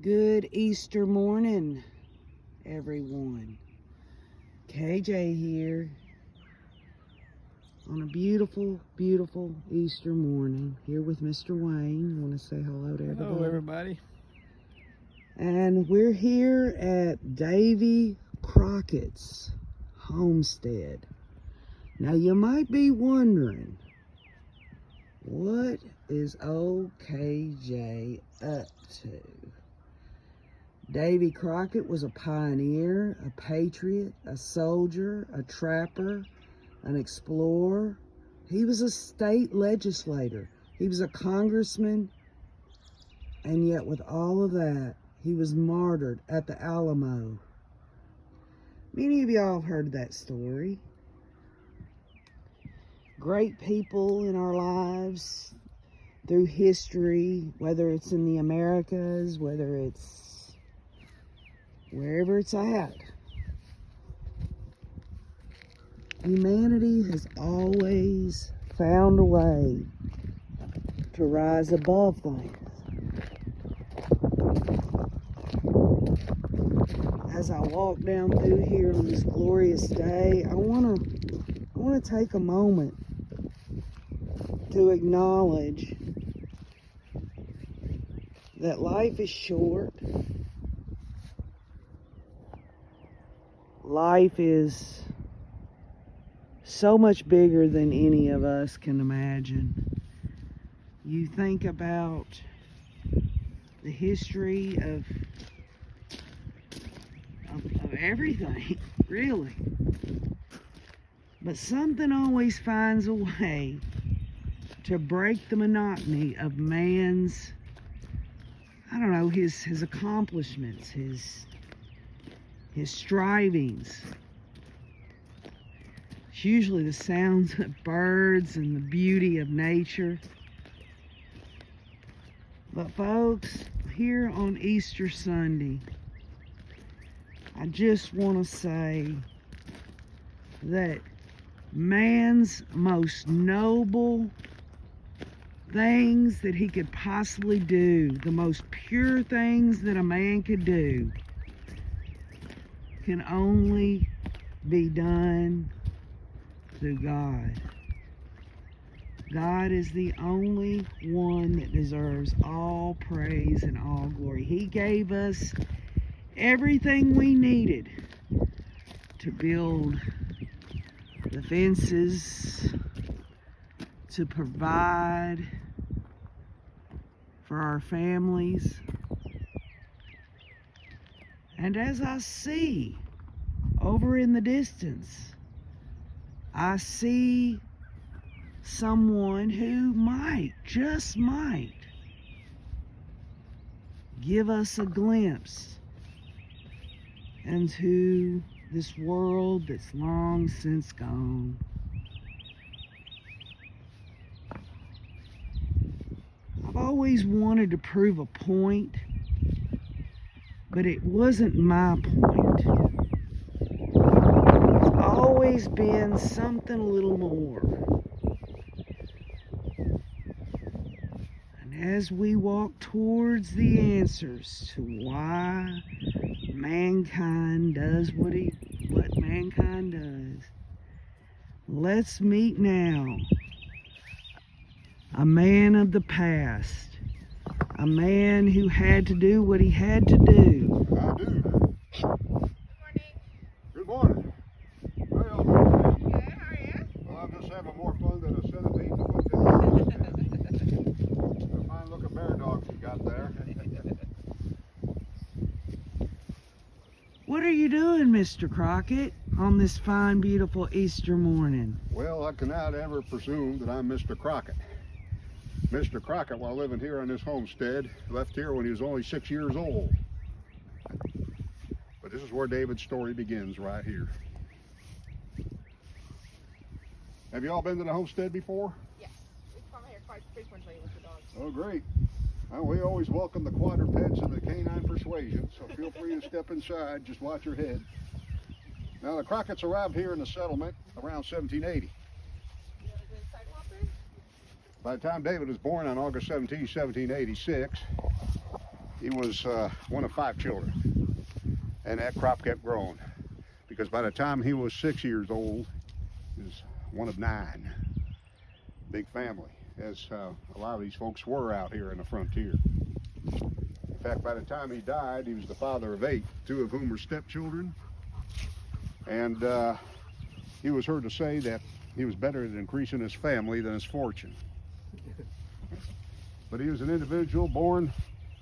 Good Easter morning, everyone. KJ here on a beautiful, beautiful Easter morning here with Mr. Wayne. Want to say hello to everybody? Hello, everybody. And we're here at Davy Crockett's homestead. Now you might be wondering, what is old KJ up to? Davy Crockett was a pioneer, a patriot, a soldier, a trapper, an explorer. He was a state legislator. He was a congressman. And yet with all of that, he was martyred at the Alamo. Many of y'all have heard that story. Great people in our lives through history, whether it's in the Americas, whether it's wherever it's at. Humanity has always found a way to rise above things. As I walk down through here on this glorious day, I want to take a moment to acknowledge that life is short. Life is so much bigger than any of us can imagine. You think about the history of everything, really. But something always finds a way to break the monotony of man's, I don't know, his accomplishments, his strivings. It's usually the sounds of birds and the beauty of nature. But folks, here on Easter Sunday, I just want to say that man's most noble things that he could possibly do, the most pure things that a man could do, can only be done through God. God is the only one that deserves all praise and all glory. He gave us everything we needed to build the fences, to provide for our families. And as I see over in the distance, I see someone who might, just might, give us a glimpse into this world that's long since gone. I've always wanted to prove a point, but it wasn't my point. It's always been something a little more. And as we walk towards the answers to why mankind does what mankind does, let's meet now a man of the past, a man who had to do what he had to do. I do. Good morning. How y'all doing? Good, how are you? Well, I'm just having more fun than a centipede in a foot. A fine looking bear dog you got there. What are you doing, Mr. Crockett, on this fine, beautiful Easter morning? Well, I cannot ever presume that I'm Mr. Crockett. Mr. Crockett, while living here on this homestead, left here when he was only 6 years old. But this is where David's story begins, right here. Have you all been to the homestead before? Yes, we come here quite frequently with the dogs. Oh, great. Well, we always welcome the quadrupeds and the canine persuasion, so feel free to step inside. Just watch your head. Now, the Crockett's arrived here in the settlement around 1780. You have a good sidewalk there? By the time David was born on August 17, 1786, He was one of 5 children, and that crop kept growing because by the time he was 6 years old, he was one of 9. Big family, as a lot of these folks were out here in the frontier. In fact, by the time he died, he was the father of 8, 2 of whom were stepchildren, and he was heard to say that he was better at increasing his family than his fortune. But he was an individual born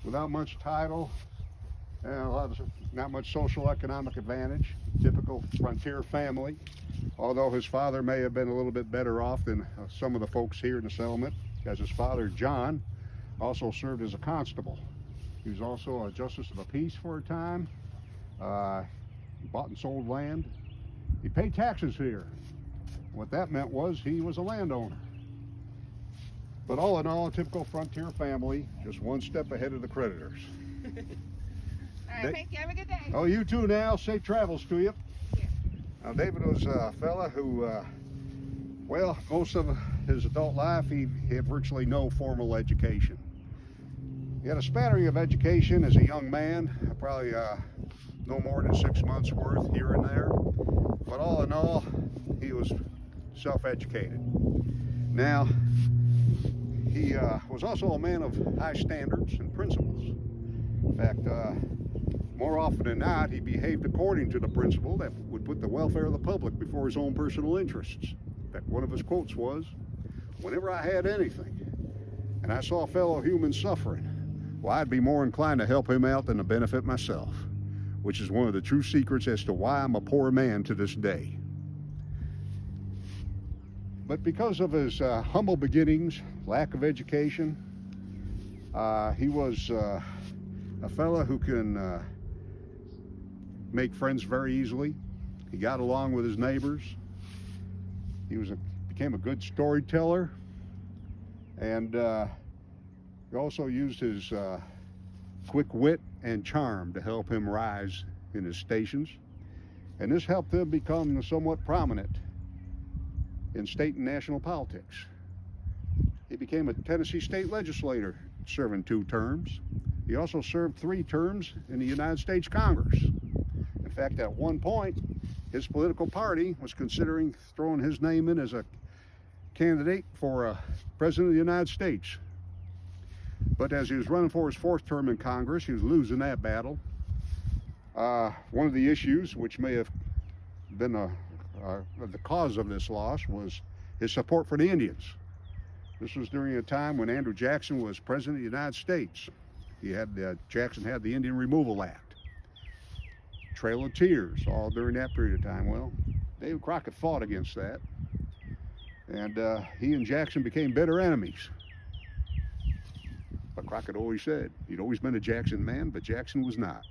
without much title and not much social economic advantage, typical frontier family, although his father may have been a little bit better off than some of the folks here in the settlement, as his father, John, also served as a constable. He was also a justice of the peace for a time. He bought and sold land. He paid taxes here. What that meant was he was a landowner. But all in all, a typical frontier family, just one step ahead of the creditors. All right, thank you. Have a good day. Oh, you too now. Safe travels to you. Yeah. Now, David was a fella who, well, most of his adult life, he had virtually no formal education. He had a spattering of education as a young man, probably no more than 6 months worth here and there. But all in all, he was self-educated. Now, he was also a man of high standards and principles. In fact, more often than not, he behaved according to the principle that would put the welfare of the public before his own personal interests. In fact, one of his quotes was, "Whenever I had anything and I saw a fellow human suffering, well, I'd be more inclined to help him out than to benefit myself," which is one of the true secrets as to why I'm a poor man to this day. But because of his humble beginnings, lack of education, he was a fella who can make friends very easily. He got along with his neighbors. He became a good storyteller, and he also used his quick wit and charm to help him rise in his stations, and this helped him become somewhat prominent in state and national politics. He became a Tennessee state legislator, serving 2 terms. He also served 3 terms in the United States Congress. In fact, at one point, his political party was considering throwing his name in as a candidate for President of the United States. But as he was running for his 4th term in Congress, he was losing that battle. One of the issues, which may have been the cause of this loss, was his support for the Indians. This was during a time when Andrew Jackson was President of the United States. Jackson had the Indian Removal Act. Trail of Tears, all during that period of time. Well, David Crockett fought against that, and he and Jackson became bitter enemies. But Crockett always said he'd always been a Jackson man, but Jackson was not.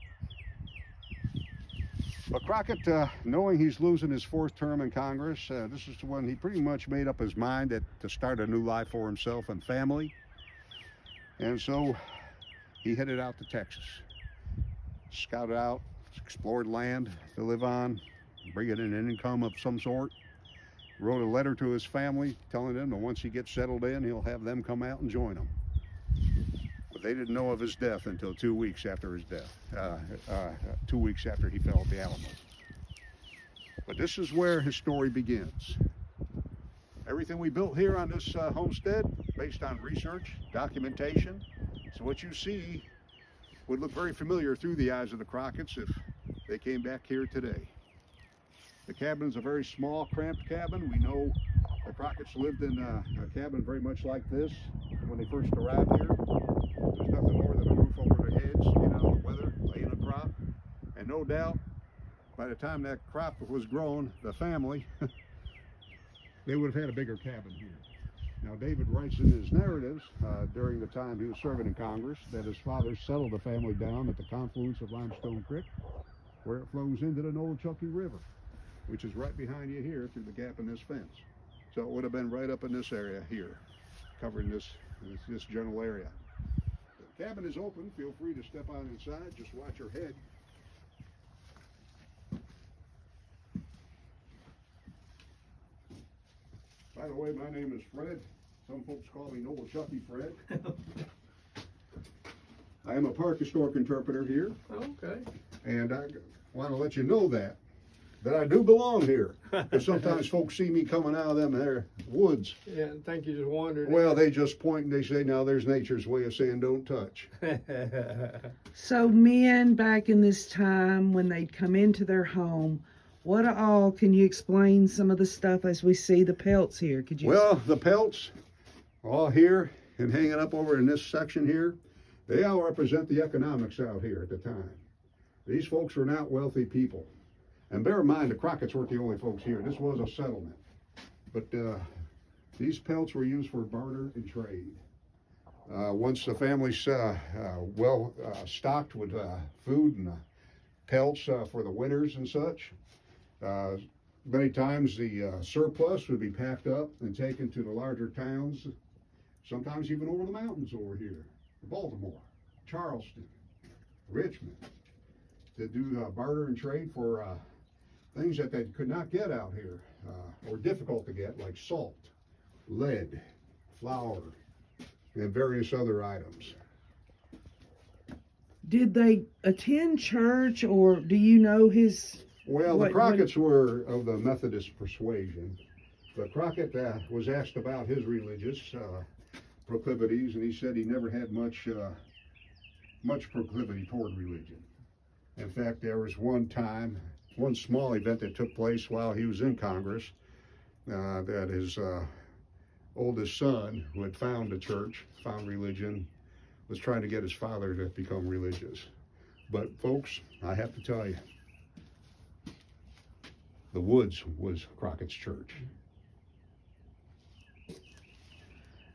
But Crockett, knowing he's losing his 4th term in Congress, this is when he pretty much made up his mind to start a new life for himself and family. And so he headed out to Texas, scouted out, explored land to live on, bringing in an income of some sort. Wrote a letter to his family telling them that once he gets settled in, he'll have them come out and join him. But they didn't know of his death until 2 weeks after his death, 2 weeks after he fell at the Alamo. But this is where his story begins. Everything we built here on this homestead, based on research, documentation, so what you see would look very familiar through the eyes of the Crockett's if they came back here today. The cabin is a very small, cramped cabin. We know the Crockett's lived in a cabin very much like this when they first arrived here. There's nothing more than a roof over their heads, staying out of the weather, laying a crop. And no doubt, by the time that crop was grown, the family, they would have had a bigger cabin here. Now, David writes in his narratives during the time he was serving in Congress that his father settled the family down at the confluence of Limestone Creek, where it flows into the Nolechucky River, which is right behind you here through the gap in this fence. So it would have been right up in this area here, covering this general area. The cabin is open. Feel free to step on inside. Just watch your head. By the way, my name is Fred. Some folks call me Nolechucky Fred. I am a park historic interpreter here, Okay. and I want to let you know that I do belong here. Because sometimes folks see me coming out of them there woods. Yeah, I think you just wandered. Well, they just point and they say, now there's nature's way of saying don't touch. So men back in this time, when they'd come into their home, what all, can you explain some of the stuff as we see the pelts here? Could you? Well, the pelts, all here and hanging up over in this section here, they all represent the economics out here at the time. These folks were not wealthy people. And bear in mind, the Crockett's weren't the only folks here. This was a settlement. But these pelts were used for barter and trade. Once the family's stocked with food and pelts for the winters and such, many times the surplus would be packed up and taken to the larger towns, sometimes even over the mountains over here, Baltimore, Charleston, Richmond, to do barter and trade for things that they could not get out here, or difficult to get, like salt, lead, flour, and various other items. Did they attend church, or do you know his? Well, the Crockett's were of the Methodist persuasion. But Crockett was asked about his religious proclivities, and he said he never had much proclivity toward religion. In fact, there was one small event that took place while he was in Congress, that his oldest son, who had found a church, found religion, was trying to get his father to become religious. But folks, I have to tell you, the woods was Crockett's church.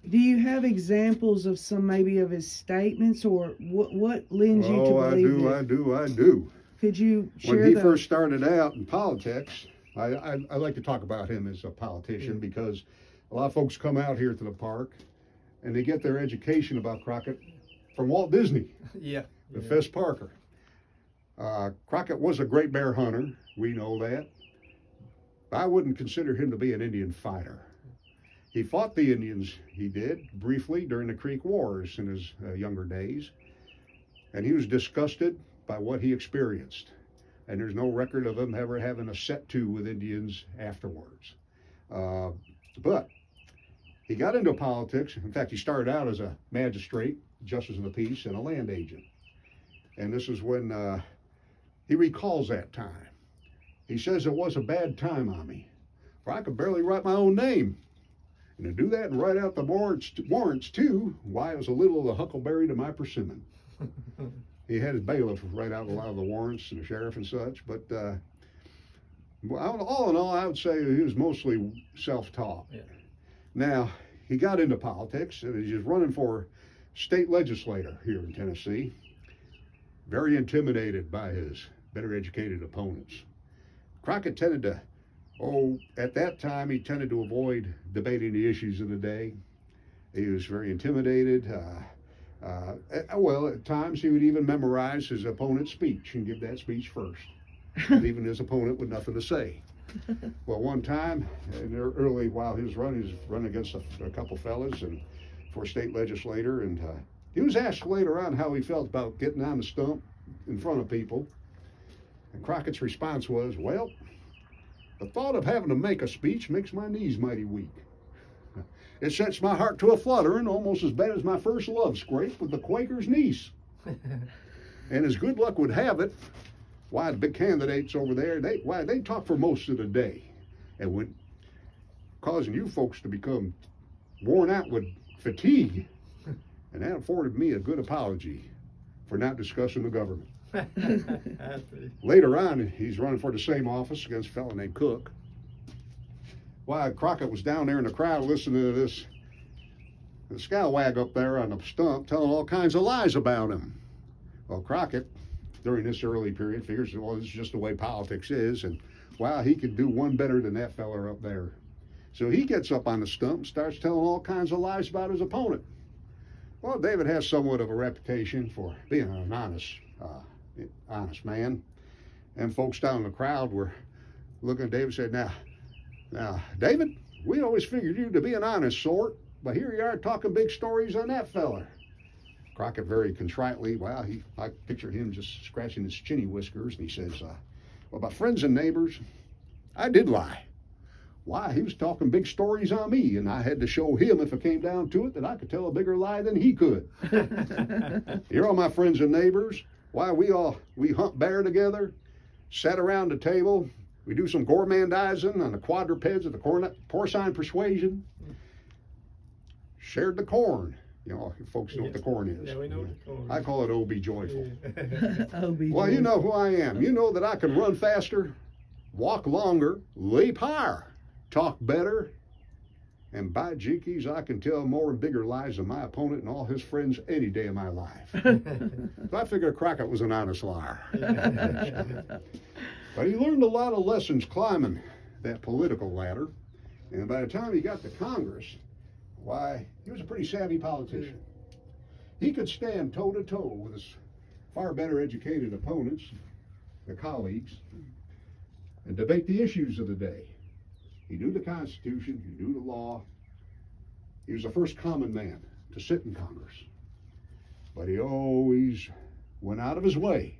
Do you have examples of some maybe of his statements, or what lends you to believe I do. Could you share When he first started out in politics, I like to talk about him as a politician because a lot of folks come out here to the park and they get their education about Crockett from Walt Disney, Yeah. the Fess Parker. Crockett was a great bear hunter, we know that. I wouldn't consider him to be an Indian fighter. He fought the Indians, he did, briefly during the Creek Wars in his younger days, and he was disgusted by what he experienced. And there's no record of him ever having a set-to with Indians afterwards. But he got into politics. In fact, he started out as a magistrate, justice of the peace, and a land agent. And this is when he recalls that time. He says it was a bad time on me, for I could barely write my own name. And to do that and write out the warrants too, why, it was a little of the huckleberry to my persimmon. He had his bailiff write out a lot of the warrants and the sheriff and such, but all in all, I would say he was mostly self-taught. Yeah. Now, he got into politics, and he's running for state legislator here in Tennessee, very intimidated by his better educated opponents. Crockett tended to, at that time, he tended to avoid debating the issues of the day. He was very intimidated. Well, at times he would even memorize his opponent's speech and give that speech first, leaving his opponent with nothing to say. Well, one time, early while he was running against a couple fellas and for state legislator, and he was asked later on how he felt about getting on the stump in front of people. And Crockett's response was, well, the thought of having to make a speech makes my knees mighty weak. It sets my heart to a fluttering, almost as bad as my first love scrape with the Quaker's niece. And as good luck would have it, why, the big candidates over there, they talk for most of the day, and when causing you folks to become worn out with fatigue. And that afforded me a good apology for not discussing the government. Later on, he's running for the same office against a fellow named Cook. Why, Crockett was down there in the crowd listening to this scalawag up there on the stump telling all kinds of lies about him. Well, Crockett, during this early period, figures, well, this is just the way politics is, and wow, he could do one better than that fella up there. So he gets up on the stump and starts telling all kinds of lies about his opponent. Well, David has somewhat of a reputation for being an honest man, and folks down in the crowd were looking at David and said, now, David, we always figured you to be an honest sort, but here you are talking big stories on that feller. Crockett very contritely, well, I picture him just scratching his chinny whiskers, and he says, well, about friends and neighbors, I did lie. Why, he was talking big stories on me, and I had to show him, if it came down to it, that I could tell a bigger lie than he could. Here are my friends and neighbors. Why, we hunt bear together, sat around the table, we do some gormandizing on the quadrupeds of the porcine persuasion, shared the corn. You know, folks know what the corn is. Yeah, we know what the corn is. I call it O be joyful. Oh, Well, you know who I am. You know that I can run faster, walk longer, leap higher, talk better, and by jinkies, I can tell more and bigger lies than my opponent and all his friends any day of my life. So I figured Crockett was an honest liar. But he learned a lot of lessons climbing that political ladder, and by the time he got to Congress, why, he was a pretty savvy politician. He could stand toe-to-toe with his far better educated opponents, the colleagues, and debate the issues of the day. He knew the Constitution, he knew the law. He was the first common man to sit in Congress. But he always went out of his way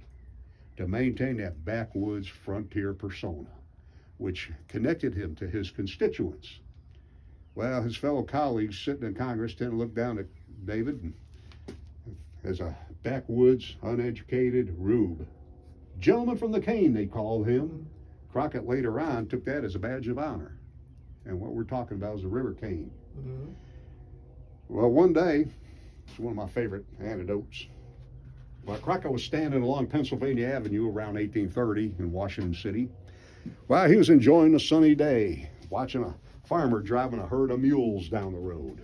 to maintain that backwoods frontier persona, which connected him to his constituents. Well, his fellow colleagues sitting in Congress tend to look down at David as a backwoods, uneducated rube. Gentleman from the cane, they called him. Crockett later on took that as a badge of honor. And what we're talking about is the river cane. Mm-hmm. Well, one day, it's one of my favorite anecdotes. While Crockett was standing along Pennsylvania Avenue around 1830 in Washington City, while he was enjoying a sunny day, watching a farmer driving a herd of mules down the road.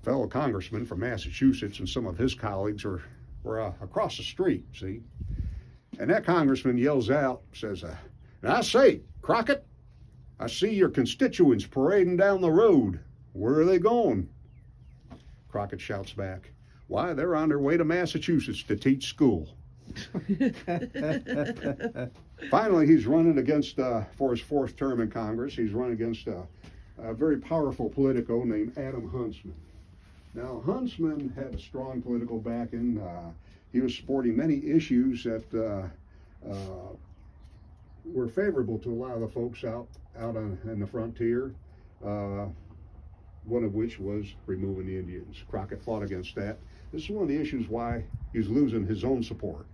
Fellow congressman from Massachusetts and some of his colleagues were across the street, see? And that congressman yells out, says, and I say, Crockett, I see your constituents parading down the road. Where are they going? Crockett shouts back, why, they're on their way to Massachusetts to teach school. Finally, he's running against, for his fourth term in Congress, he's running against a very powerful politico named Adam Huntsman. Now, Huntsman had a strong political backing. He was supporting many issues that were favorable to a lot of the folks out in the frontier, one of which was removing the Indians. Crockett fought against that. This is one of the issues why he's losing his own support.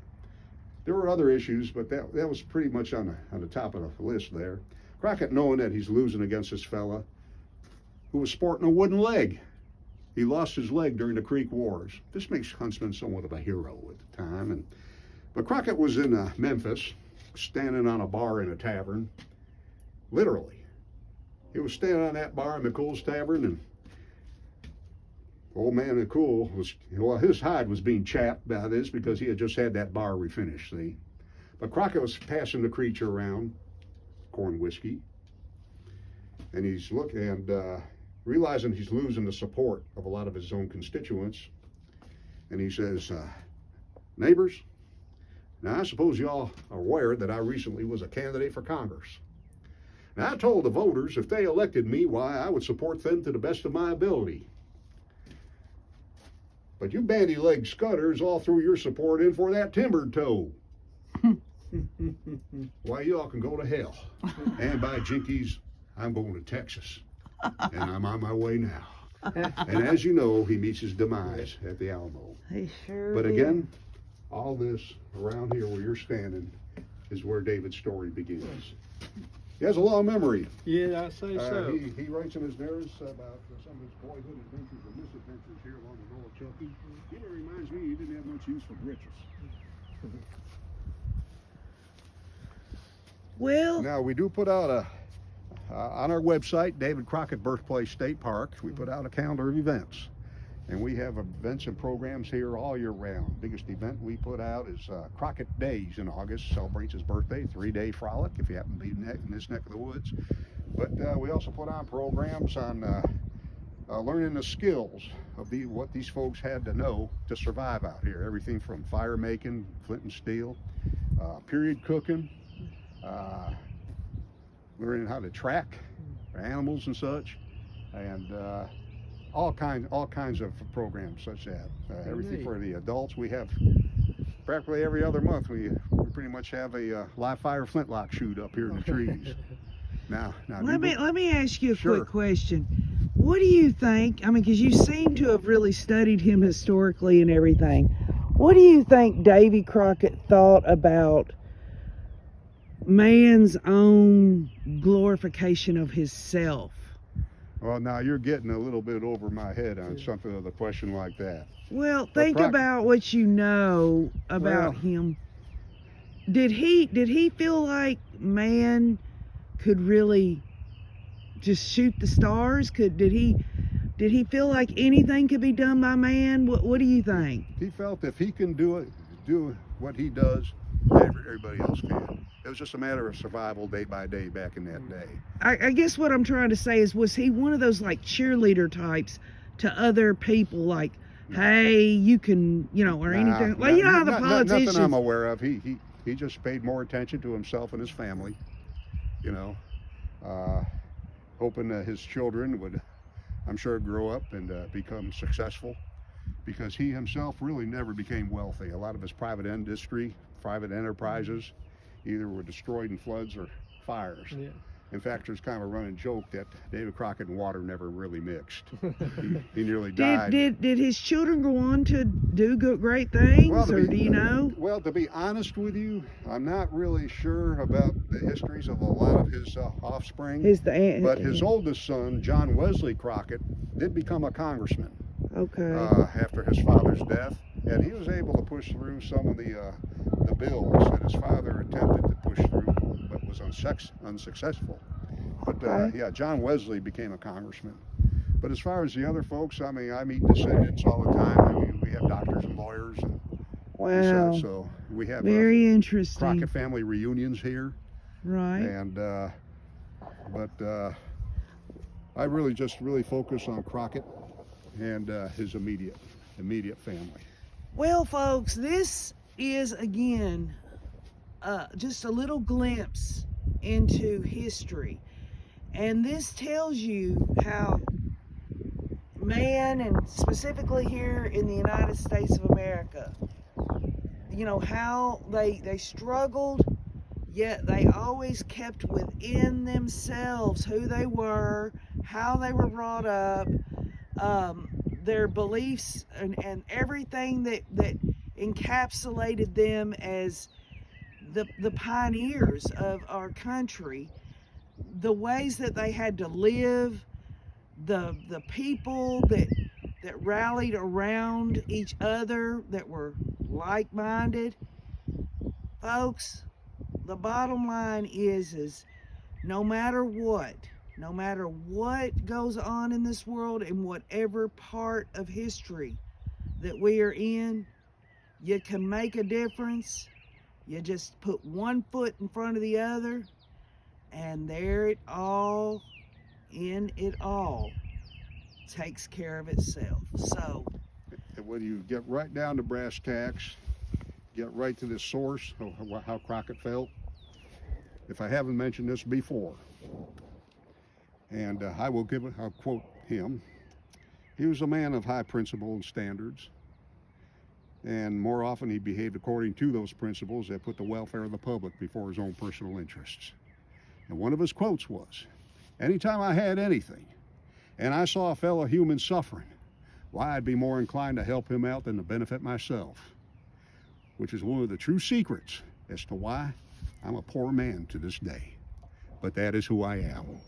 There were other issues, but that was pretty much on the top of the list there. Crockett, knowing that he's losing against this fella who was sporting a wooden leg. He lost his leg during the Creek Wars. This makes Huntsman somewhat of a hero at the time. But Crockett was in Memphis, standing on a bar in a tavern, literally. He was standing on that bar in McCool's Tavern, and old man McCool his hide was being chapped by this because he had just had that bar refinished, see. But Crockett was passing the creature around, corn whiskey, and he's realizing he's losing the support of a lot of his own constituents, and he says, neighbors, now I suppose y'all are aware that I recently was a candidate for Congress. Now I told the voters if they elected me, why, I would support them to the best of my ability. But you bandy-legged scudders all threw your support in for that timbered toe. Why, y'all can go to hell. And by jinkies, I'm going to Texas. And I'm on my way now. And as you know, he meets his demise at the Alamo. He sure But did. again, all this around here where you're standing is where David's story begins. He has a long memory. Yeah, I say so. He writes in his narratives about some of his boyhood adventures and misadventures here along the Noah Chilton. He reminds me he didn't have much use for britches. Well, Now, we do put out on our website, David Crockett Birthplace State Park, we put out a calendar of events. And we have events and programs here all year round. Biggest event we put out is Crockett Days in August. Celebrates his birthday, 3-day frolic if you happen to be in this neck of the woods. But we also put on programs on learning the skills of what these folks had to know to survive out here. Everything from fire making, flint and steel, period cooking, learning how to track animals and such. And all kinds of programs such as everything for the adults. We have practically every other month. We pretty much have a live fire flintlock shoot up here in the trees. Now Let me ask you a Sure. quick question. What do you think? I mean, because you seem to have really studied him historically and everything. What do you think Davy Crockett thought about man's own glorification of himself? Well, now you're getting a little bit over my head on something of a question like that. Well, But think about what you know about him. Did he feel like man could really just shoot the stars? Did he feel like anything could be done by man? What do you think? He felt if he can do what he does, everybody else can. It was just a matter of survival day by day back in that day. I guess what I'm trying to say is, was he one of those like cheerleader types to other people, like, hey, you can, or anything? Like, you know how the politicians. Nothing I'm aware of. He just paid more attention to himself and his family. Hoping that his children would, I'm sure, grow up and become successful, because he himself really never became wealthy. A lot of his private enterprises either were destroyed in floods or fires. Yeah. In fact, there's kind of a running joke that David Crockett and water never really mixed. He nearly died. Did his children go on to do great things, or do you know? Well, to be honest with you, I'm not really sure about the histories of a lot of his offspring. But his oldest son, John Wesley Crockett, did become a congressman. Okay. After his father's death, and he was able to push through some of the bills that his father attempted to push through, but was unsuccessful. But yeah, John Wesley became a congressman. But as far as the other folks, I mean, I meet descendants all the time. I mean, we have doctors and lawyers, and wow. so we have very interesting Crockett family reunions here. Right. And I really focus on Crockett and his immediate family. Well, folks, this is again just a little glimpse into history, and this tells you how man, and specifically here in the United States of America, how they struggled, yet they always kept within themselves who they were, how they were brought up, their beliefs, and everything that encapsulated them as the pioneers of our country, the ways that they had to live, the people that rallied around each other, that were like-minded. Folks, the bottom line is no matter what goes on in this world, in whatever part of history that we are in, you can make a difference. You just put one foot in front of the other, and it all takes care of itself. So, and when you get right down to brass tacks, get right to the source of how Crockett felt, if I haven't mentioned this before, and I'll quote him. He was a man of high principle and standards, and more often he behaved according to those principles that put the welfare of the public before his own personal interests. And one of his quotes was, "Anytime I had anything and I saw a fellow human suffering, why, I'd be more inclined to help him out than to benefit myself," which is one of the true secrets as to why I'm a poor man to this day. But that is who I am.